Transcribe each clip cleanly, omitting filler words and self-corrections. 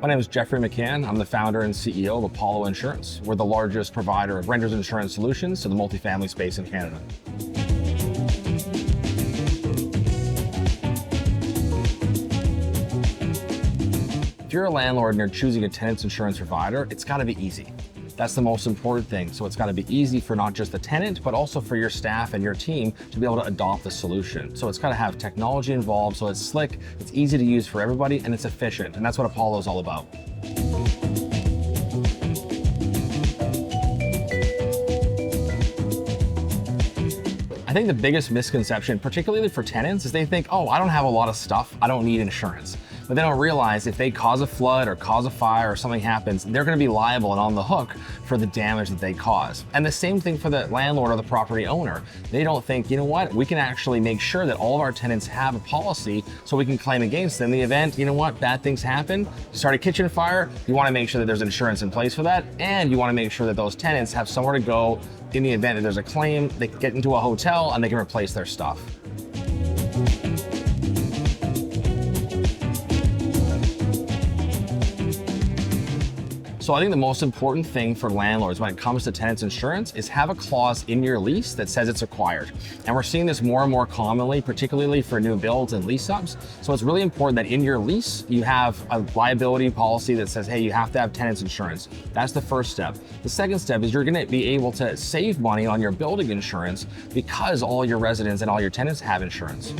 My name is Jeffrey McCann. I'm the founder and CEO of Apollo Insurance. We're the largest provider of renters insurance solutions to the multifamily space in Canada. If you're a landlord and you're choosing a tenant's insurance provider, it's got to be easy. That's the most important thing. So it's got to be easy for not just the tenant, but also for your staff and your team to be able to adopt the solution. So it's got to have technology involved, so it's slick, it's easy to use for everybody, and it's efficient. And that's what Apollo is all about. I think the biggest misconception, particularly for tenants, is they think, oh, I don't have a lot of stuff, I don't need insurance. But they don't realize if they cause a flood or cause a fire or something happens, they're going to be liable and on the hook for the damage that they cause. And the same thing for the landlord or the property owner. They don't think, you know what, we can actually make sure that all of our tenants have a policy so we can claim against them in the event, you know what, bad things happen, you start a kitchen fire, you want to make sure that there's insurance in place for that, and you want to make sure that those tenants have somewhere to go in the event that there's a claim, they can get into a hotel and they can replace their stuff. So I think the most important thing for landlords when it comes to tenants insurance is have a clause in your lease that says it's required. And we're seeing this more and more commonly, particularly for new builds and lease ups. So it's really important that in your lease, you have a liability policy that says, hey, you have to have tenants insurance. That's the first step. The second step is you're gonna be able to save money on your building insurance because all your residents and all your tenants have insurance.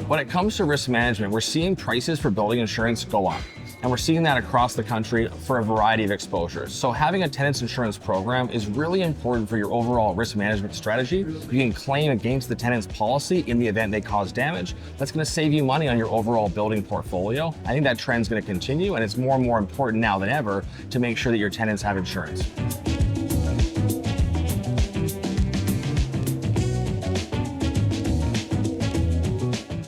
When it comes to risk management, we're seeing prices for building insurance go up. And we're seeing that across the country for a variety of exposures. So having a tenant's insurance program is really important for your overall risk management strategy. You can claim against the tenant's policy in the event they cause damage. That's going to save you money on your overall building portfolio. I think that trend's going to continue, and it's more and more important now than ever to make sure that your tenants have insurance.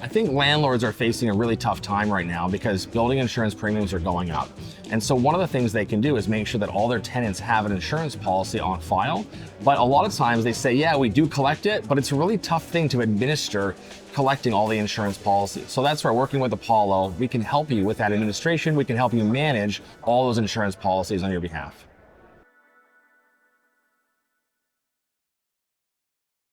I think landlords are facing a really tough time right now because building insurance premiums are going up. And so one of the things they can do is make sure that all their tenants have an insurance policy on file. But a lot of times they say, yeah, we do collect it, but it's a really tough thing to administer collecting all the insurance policies. So that's where working with Apollo, we can help you with that administration. We can help you manage all those insurance policies on your behalf.